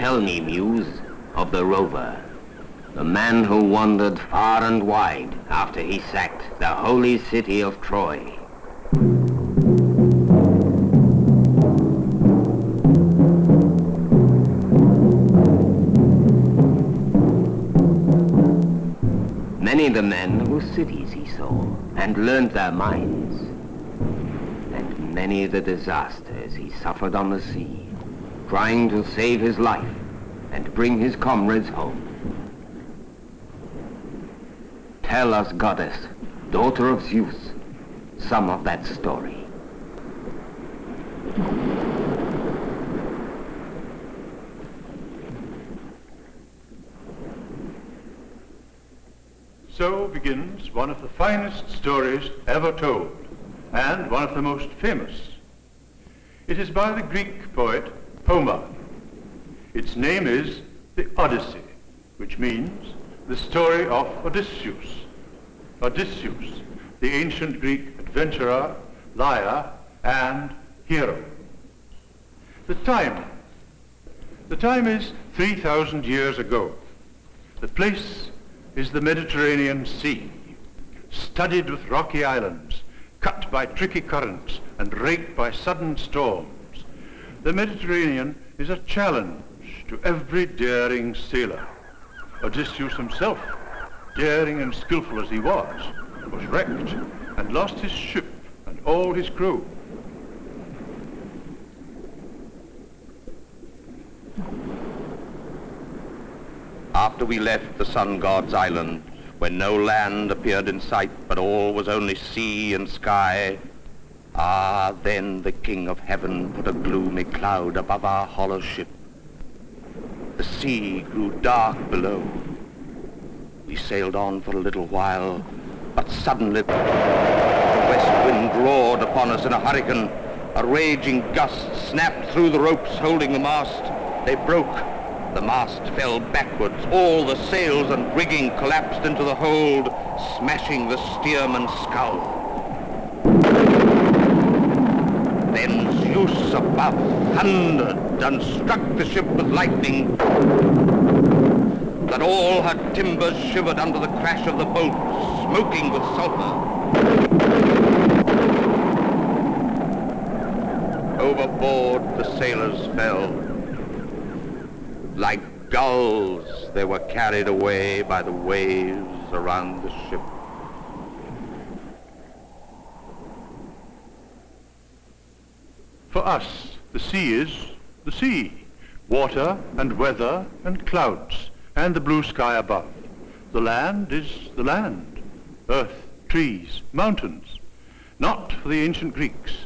Tell me, Muse, of the rover, the man who wandered far and wide after he sacked the holy city of Troy. Many the men whose cities he saw and learned their minds, and many the disasters he suffered on the sea, trying to save his life and bring his comrades home. Tell us, goddess, daughter of Zeus, some of that story. So begins one of the finest stories ever told, and one of the most famous. It is by the Greek poet Homer. Its name is the Odyssey, which means the story of Odysseus. Odysseus, the ancient Greek adventurer, liar, and hero. The time is 3,000 years ago. The place is the Mediterranean Sea, studded with rocky islands, cut by tricky currents and raked by sudden storms. The Mediterranean is a challenge to every daring sailor. Odysseus himself, daring and skillful as he was wrecked and lost his ship and all his crew. After we left the sun god's island, when no land appeared in sight, but all was only sea and sky, then the King of Heaven put a gloomy cloud above our hollow ship. The sea grew dark below. We sailed on for a little while, but suddenly the west wind roared upon us in a hurricane. A raging gust snapped through the ropes holding the mast. They broke. The mast fell backwards. All the sails and rigging collapsed into the hold, smashing the steerman's scull. Then Zeus above thundered and struck the ship with lightning, that all her timbers shivered under the crash of the bolt, smoking with sulfur. Overboard the sailors fell. Like gulls, they were carried away by the waves around the ship. For us, the sea is the sea, water and weather and clouds and the blue sky above. The land is the land, earth, trees, mountains, not for the ancient Greeks.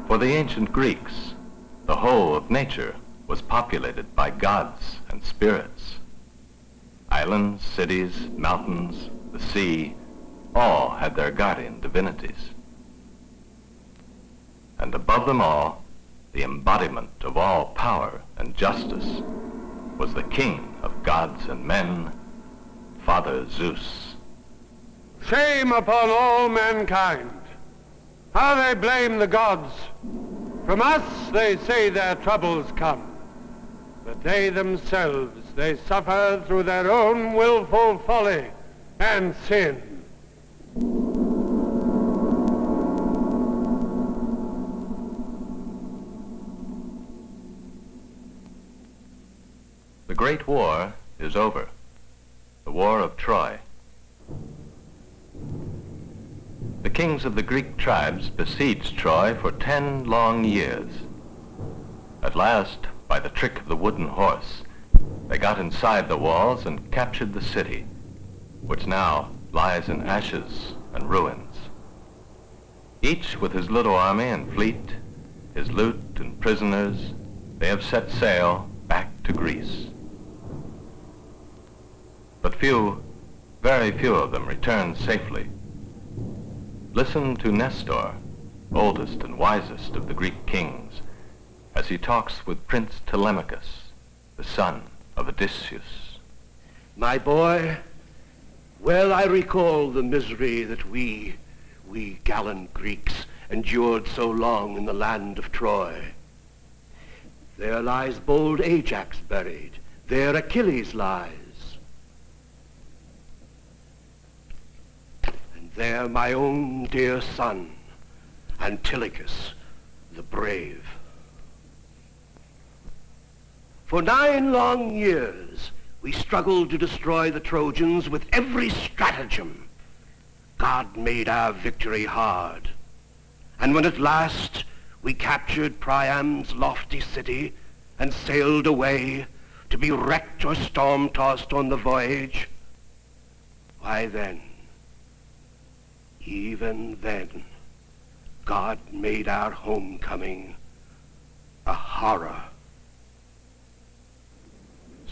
For the ancient Greeks, the whole of nature was populated by gods and spirits. Islands, cities, mountains, the sea, all had their guardian divinities. And above them all, the embodiment of all power and justice, was the king of gods and men, Father Zeus. Shame upon all mankind! How they blame the gods! From us they say their troubles come, but they themselves, they suffer through their own willful folly and sin. The Great War is over, the War of Troy. The kings of the Greek tribes besieged Troy for 10 long years. At last, by the trick of the wooden horse, they got inside the walls and captured the city, which now lies in ashes and ruins. Each with his little army and fleet, his loot and prisoners, they have set sail back to Greece. But few, very few of them returned safely. Listen to Nestor, oldest and wisest of the Greek kings, as he talks with Prince Telemachus, the son of Odysseus. My boy, well I recall the misery that we gallant Greeks endured so long in the land of Troy. There lies bold Ajax buried. There Achilles lies. And there my own dear son, Antilochus, the brave. For 9 long years, we struggled to destroy the Trojans with every stratagem. God made our victory hard. And when at last we captured Priam's lofty city and sailed away to be wrecked or storm-tossed on the voyage, why then, even then, God made our homecoming a horror.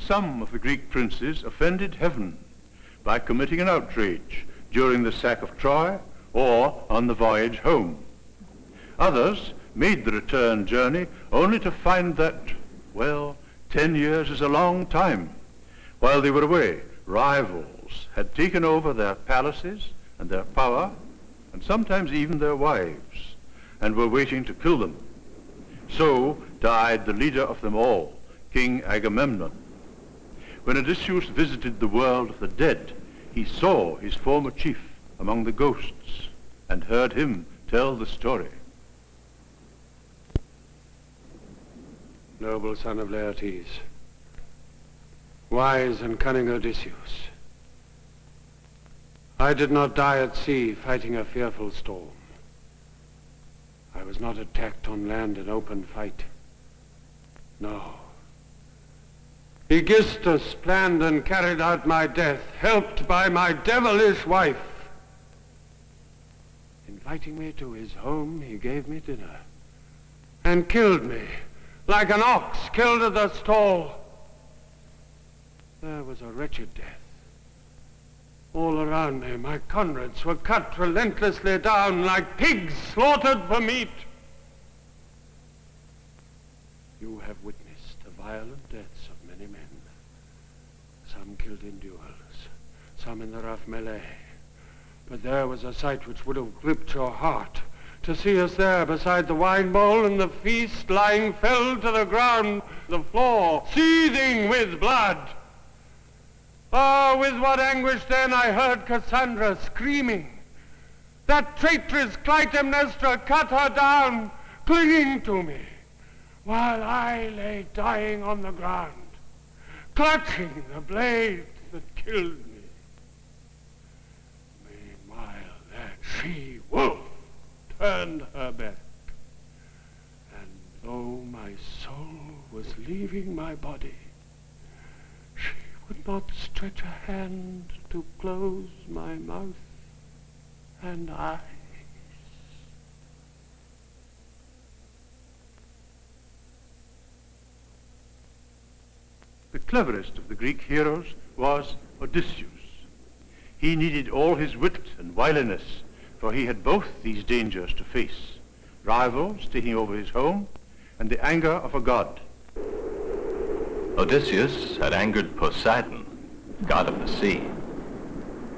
Some of the Greek princes offended heaven by committing an outrage during the sack of Troy or on the voyage home. Others made the return journey only to find that, well, 10 years is a long time. While they were away, rivals had taken over their palaces and their power, and sometimes even their wives, and were waiting to kill them. So died the leader of them all, King Agamemnon. When Odysseus visited the world of the dead, he saw his former chief among the ghosts and heard him tell the story. Noble son of Laertes, wise and cunning Odysseus, I did not die at sea fighting a fearful storm. I was not attacked on land in open fight. No. Aegisthus planned and carried out my death, helped by my devilish wife. Inviting me to his home, he gave me dinner and killed me like an ox killed at the stall. There was a wretched death. All around me, my comrades were cut relentlessly down like pigs slaughtered for meat. You have witnessed the violent deaths of many men. Some killed in duels, some in the rough melee. But there was a sight which would have gripped your heart, to see us there beside the wine bowl and the feast lying felled to the ground, the floor seething with blood. Oh, with what anguish then I heard Cassandra screaming. That traitress Clytemnestra cut her down, clinging to me, while I lay dying on the ground, clutching the blade that killed me. Meanwhile, that she-wolf turned her back, and though my soul was leaving my body, she would not stretch a hand to close my mouth and eyes. The cleverest of the Greek heroes was Odysseus. He needed all his wit and wiliness, for he had both these dangers to face: rivals taking over his home and the anger of a god. Odysseus had angered Poseidon, god of the sea.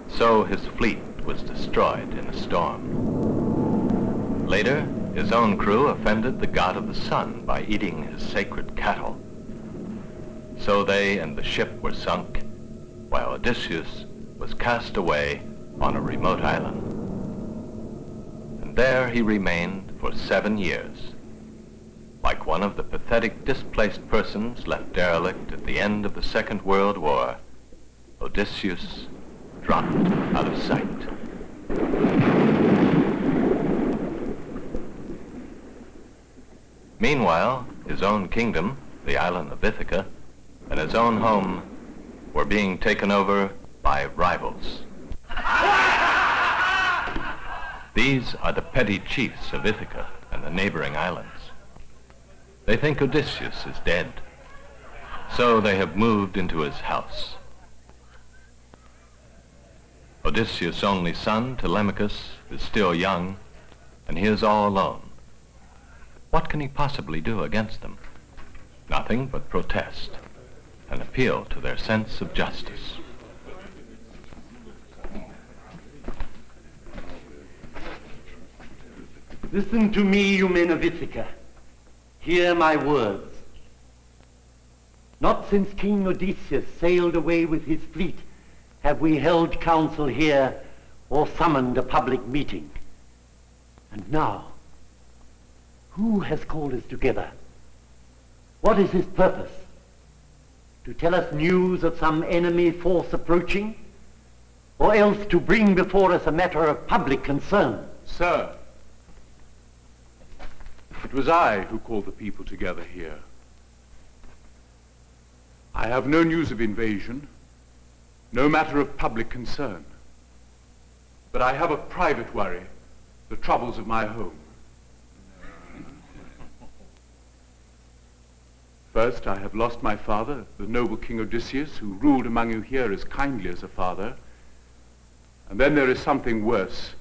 So his fleet was destroyed in a storm. Later, his own crew offended the god of the sun by eating his sacred cattle. So they and the ship were sunk, while Odysseus was cast away on a remote island. And there he remained for 7 years, like one of the pathetic displaced persons left derelict at the end of the Second World War. Odysseus dropped out of sight. Meanwhile, his own kingdom, the island of Ithaca, and his own home were being taken over by rivals. These are the petty chiefs of Ithaca and the neighboring islands. They think Odysseus is dead, so they have moved into his house. Odysseus' only son, Telemachus, is still young, and he is all alone. What can he possibly do against them? Nothing but protest and appeal to their sense of justice. Listen to me, you men of Ithaca. Hear my words. Not since King Odysseus sailed away with his fleet have we held council here or summoned a public meeting. And now, who has called us together? What is his purpose? To tell us news of some enemy force approaching? Or else to bring before us a matter of public concern? Sir, it was I who called the people together here. I have no news of invasion, no matter of public concern. But I have a private worry, the troubles of my home. First, I have lost my father, the noble King Odysseus, who ruled among you here as kindly as a father. And then there is something worse,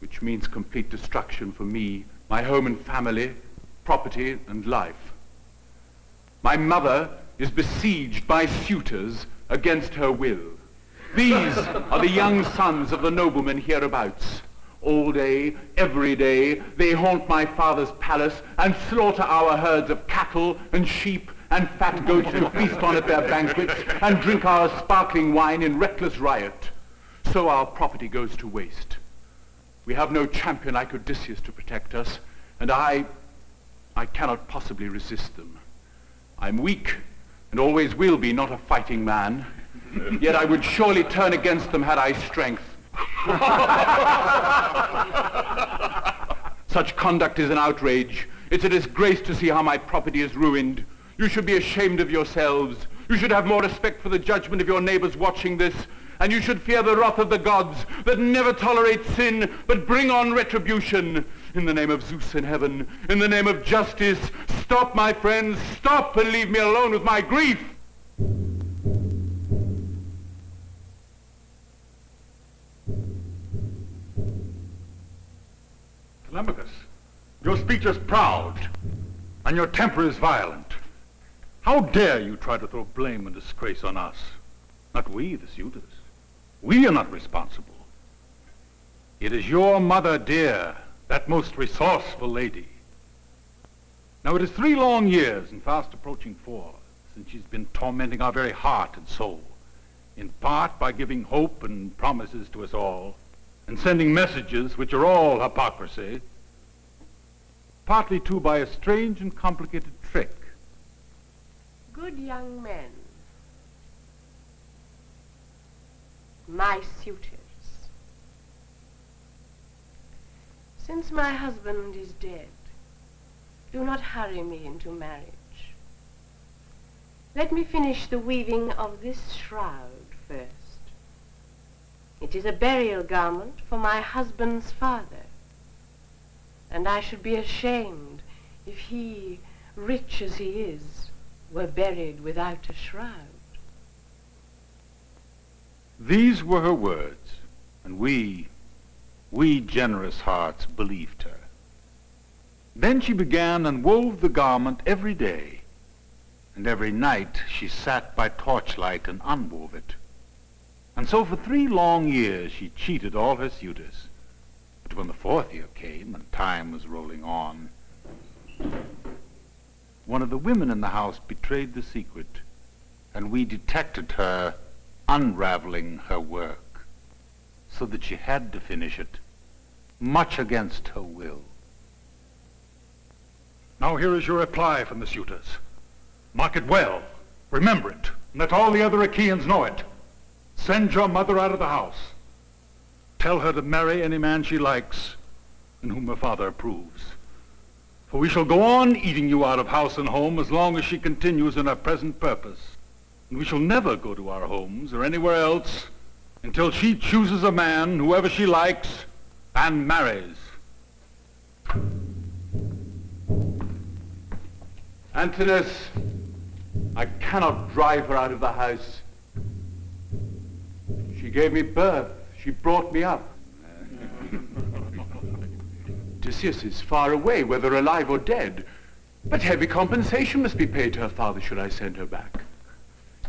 which means complete destruction for me, my home and family, property and life. My mother is besieged by suitors against her will. These are the young sons of the noblemen hereabouts. All day, every day, they haunt my father's palace and slaughter our herds of cattle and sheep and fat goats who feast on at their banquets and drink our sparkling wine in reckless riot. So our property goes to waste. We have no champion like Odysseus to protect us, and I cannot possibly resist them. I'm weak, and always will be, not a fighting man. Yet I would surely turn against them had I strength. Such conduct is an outrage. It's a disgrace to see how my property is ruined. You should be ashamed of yourselves. You should have more respect for the judgment of your neighbors watching this. And you should fear the wrath of the gods that never tolerate sin, but bring on retribution. In the name of Zeus in heaven, in the name of justice, stop, my friends, stop and leave me alone with my grief. Telemachus, your speech is proud, and your temper is violent. How dare you try to throw blame and disgrace on us? Not we, the suitors. We are not responsible. It is your mother dear, that most resourceful lady. Now it is 3 long years, and fast approaching 4, since she's been tormenting our very heart and soul, in part by giving hope and promises to us all, and sending messages which are all hypocrisy, partly too by a strange and complicated trick. Good young men, my suitors, since my husband is dead, do not hurry me into marriage. Let me finish the weaving of this shroud first. It is a burial garment for my husband's father, and I should be ashamed if he, rich as he is, were buried without a shroud. These were her words, and we generous hearts believed her. Then she began and wove the garment every day, and every night she sat by torchlight and unwove it. And so for 3 long years she cheated all her suitors. But when the 4th year came and time was rolling on, one of the women in the house betrayed the secret, and we detected her unraveling her work, so that she had to finish it, much against her will. Now here is your reply from the suitors. Mark it well, remember it, and let all the other Achaeans know it. Send your mother out of the house. Tell her to marry any man she likes, and whom her father approves. For we shall go on eating you out of house and home as long as she continues in her present purpose. And we shall never go to our homes or anywhere else until she chooses a man, whoever she likes, and marries. Antinous, I cannot drive her out of the house. She gave me birth. She brought me up. Odysseus is far away, whether alive or dead. But heavy compensation must be paid to her father should I send her back.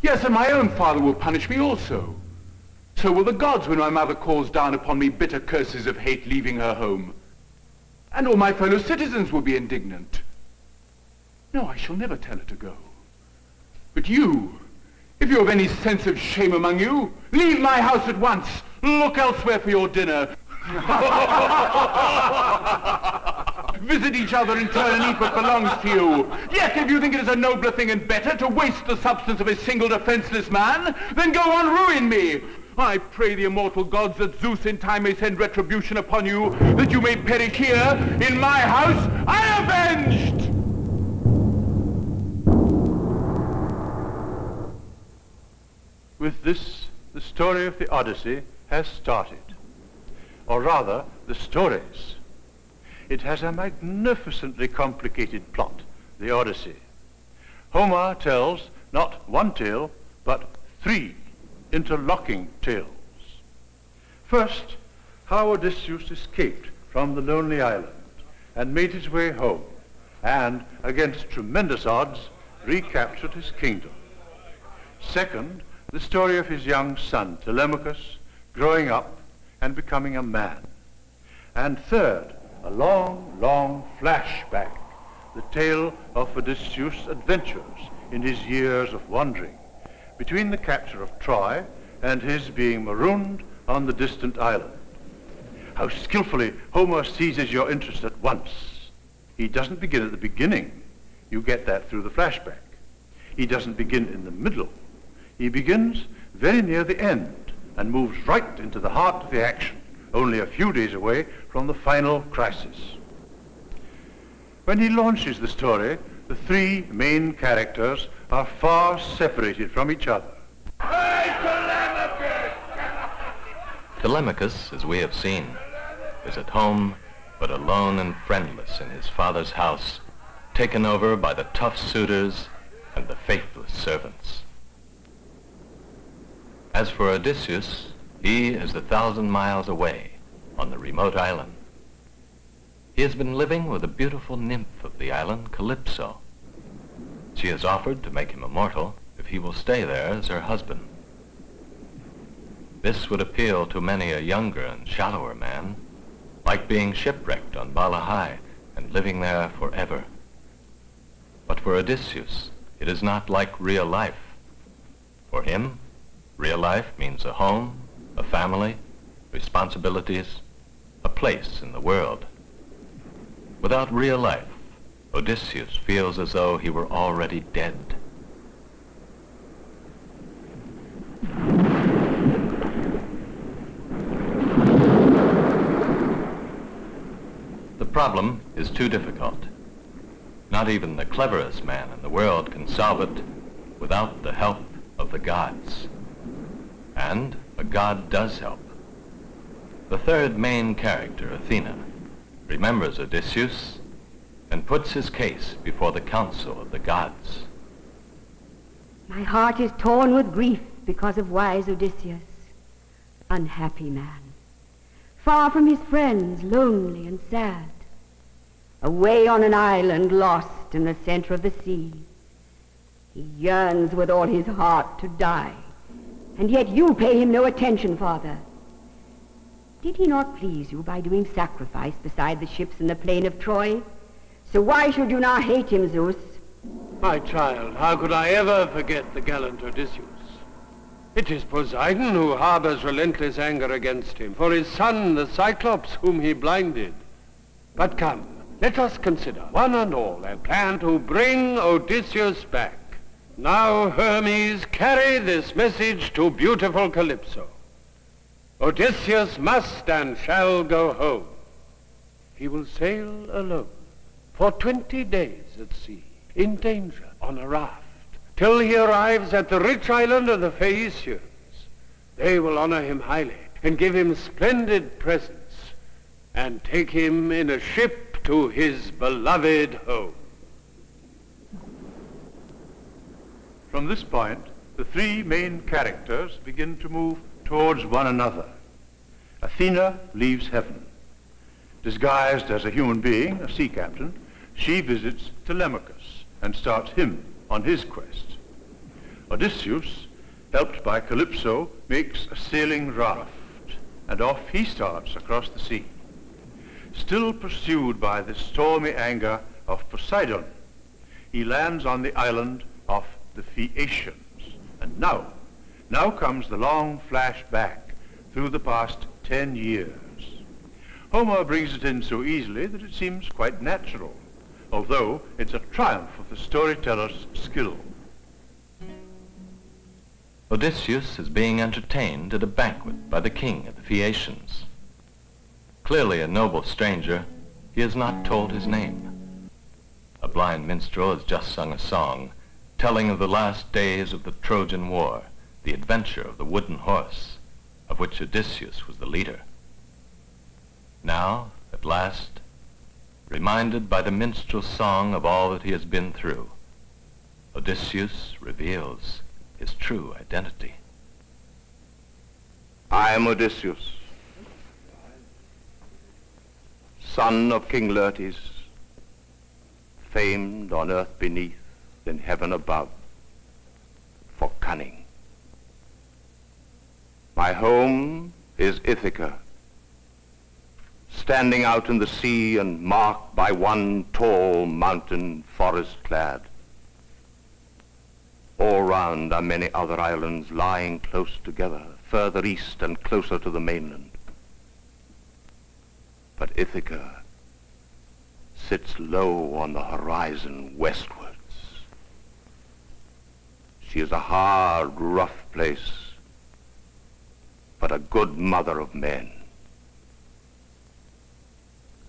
Yes, and my own father will punish me also. So will the gods when my mother calls down upon me bitter curses of hate leaving her home. And all my fellow citizens will be indignant. No, I shall never tell her to go. But you, if you have any sense of shame among you, leave my house at once. Look elsewhere for your dinner. Visit each other in turn and eat what belongs to you. Yet if you think it is a nobler thing and better to waste the substance of a single defenseless man, then go on, ruin me. I pray the immortal gods that Zeus in time may send retribution upon you, that you may perish here, in my house, unavenged! With this, the story of the Odyssey has started. Or rather, the stories. It has a magnificently complicated plot, the Odyssey. Homer tells not one tale, but three interlocking tales. First, how Odysseus escaped from the lonely island and made his way home, and, against tremendous odds, recaptured his kingdom. Second, the story of his young son, Telemachus, growing up and becoming a man. And third, a long, long flashback, the tale of Odysseus' adventures in his years of wandering, between the capture of Troy and his being marooned on the distant island. How skillfully Homer seizes your interest at once. He doesn't begin at the beginning. You get that through the flashback. He doesn't begin in the middle. He begins very near the end and moves right into the heart of the action, only a few days away from the final crisis. When he launches the story, the three main characters are far separated from each other. Telemachus, as we have seen, is at home, but alone and friendless in his father's house, taken over by the tough suitors and the faithless servants. As for Odysseus, he is 1,000 miles away on the remote island. He has been living with a beautiful nymph of the island, Calypso. She has offered to make him immortal if he will stay there as her husband. This would appeal to many a younger and shallower man, like being shipwrecked on Balahai and living there forever. But for Odysseus, it is not like real life. For him, real life means a home, a family, responsibilities, a place in the world. Without real life, Odysseus feels as though he were already dead. The problem is too difficult. Not even the cleverest man in the world can solve it without the help of the gods. And a god does help. The third main character, Athena, remembers Odysseus and puts his case before the council of the gods. My heart is torn with grief because of wise Odysseus, unhappy man, far from his friends, lonely and sad, away on an island lost in the center of the sea. He yearns with all his heart to die, and yet you pay him no attention, Father. Did he not please you by doing sacrifice beside the ships in the plain of Troy? So why should you now hate him, Zeus? My child, how could I ever forget the gallant Odysseus? It is Poseidon who harbors relentless anger against him, for his son, the Cyclops, whom he blinded. But come, let us consider, one and all, a plan to bring Odysseus back. Now, Hermes, carry this message to beautiful Calypso. Odysseus must and shall go home. He will sail alone for 20 days at sea, in danger, on a raft, till he arrives at the rich island of the Phaeacians. They will honor him highly and give him splendid presents and take him in a ship to his beloved home. From this point, the three main characters begin to move towards one another. Athena leaves heaven. Disguised as a human being, a sea captain, she visits Telemachus and starts him on his quest. Odysseus, helped by Calypso, makes a sailing raft, and off he starts across the sea. Still pursued by the stormy anger of Poseidon, he lands on the island of the Phaeacians. And now comes the long flash back through the past 10 years. Homer brings it in so easily that it seems quite natural, although it's a triumph of the storyteller's skill. Odysseus is being entertained at a banquet by the king of the Phaeacians. Clearly a noble stranger, he has not told his name. A blind minstrel has just sung a song telling of the last days of the Trojan War, the adventure of the wooden horse, of which Odysseus was the leader. Now, at last, reminded by the minstrel's song of all that he has been through, Odysseus reveals his true identity. I am Odysseus, son of King Laertes, famed on earth beneath, in heaven above, for cunning. My home is Ithaca, standing out in the sea and marked by one tall mountain forest-clad. All round are many other islands lying close together, further east and closer to the mainland. But Ithaca sits low on the horizon westwards. She is a hard, rough place, but a good mother of men.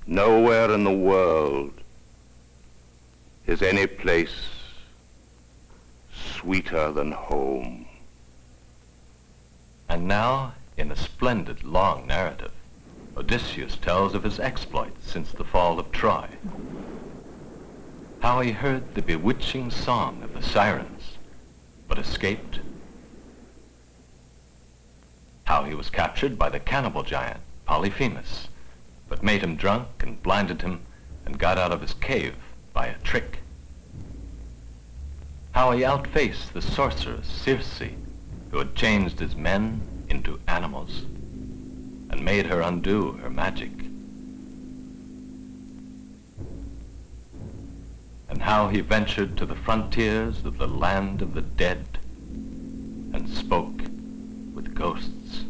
Nowhere in the world is any place sweeter than home. And now, in a splendid long narrative, Odysseus tells of his exploits since the fall of Troy. How he heard the bewitching song of the sirens, but escaped. How he was captured by the cannibal giant, Polyphemus, but made him drunk and blinded him and got out of his cave by a trick. How he outfaced the sorceress Circe, who had changed his men into animals and made her undo her magic. And how he ventured to the frontiers of the land of the dead and spoke with ghosts.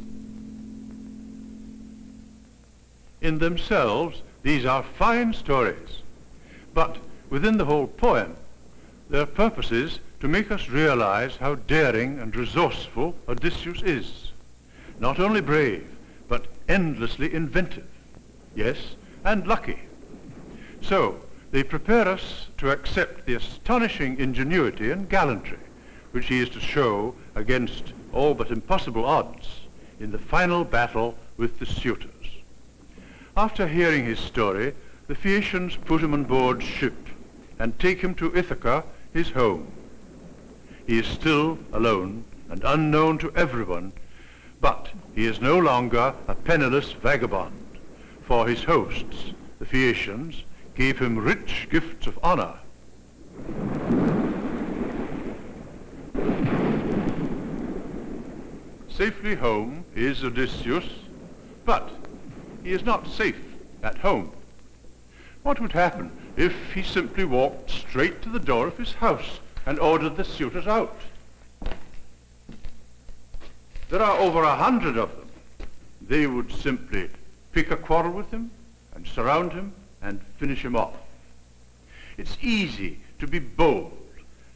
In themselves, these are fine stories, but within the whole poem, their purpose is to make us realize how daring and resourceful Odysseus is. Not only brave, but endlessly inventive. Yes, and lucky. So, they prepare us to accept the astonishing ingenuity and gallantry which he is to show against all but impossible odds in the final battle with the Suitors. After hearing his story, the Phaeacians put him on board ship and take him to Ithaca, his home. He is still alone and unknown to everyone, but he is no longer a penniless vagabond, for his hosts, the Phaeacians, gave him rich gifts of honor. Safely home is Odysseus, but he is not safe at home. What would happen if he simply walked straight to the door of his house and ordered the suitors out? There are over 100 of them. They would simply pick a quarrel with him and surround him and finish him off. It's easy to be bold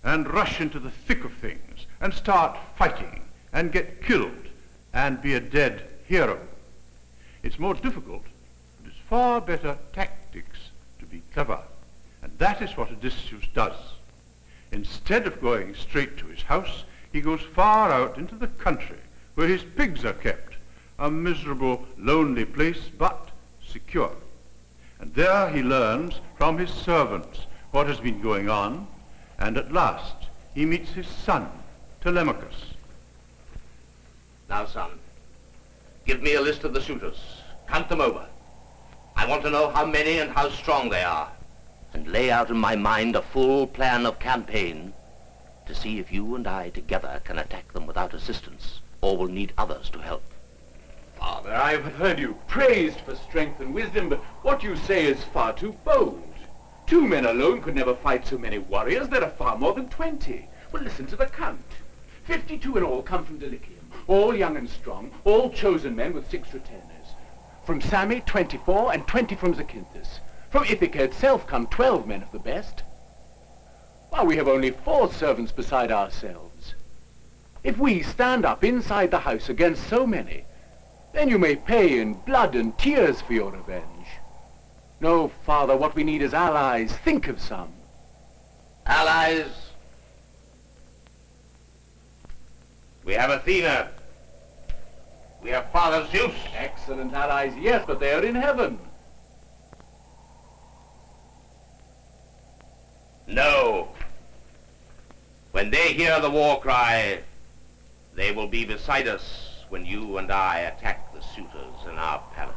and rush into the thick of things and start fighting and get killed and be a dead hero. It's more difficult, but it's far better tactics to be clever. And that is what Odysseus does. Instead of going straight to his house, he goes far out into the country where his pigs are kept, a miserable, lonely place, but secure. And there he learns from his servants what has been going on, and at last he meets his son, Telemachus. Now, son, give me a list of the suitors. Count them over. I want to know how many and how strong they are, and lay out in my mind a full plan of campaign to see if you and I together can attack them without assistance, or will need others to help. Father, I've heard you praised for strength and wisdom, but what you say is far too bold. 2 men alone could never fight so many warriors. There are far more than 20. Well, listen to the count. 52 in all come from Dulichium, all young and strong, all chosen men with 6 retainers. From Sami, 24, and 20 from Zakynthus. From Ithaca itself come 12 men of the best. While we have only 4 servants beside ourselves. If we stand up inside the house against so many, then you may pay in blood and tears for your revenge. No, Father, what we need is allies. Think of some. Allies. We have Athena. We have Father Zeus. Excellent allies, yes, but they are in heaven. No. When they hear the war cry, they will be beside us when you and I attack the suitors in our palace.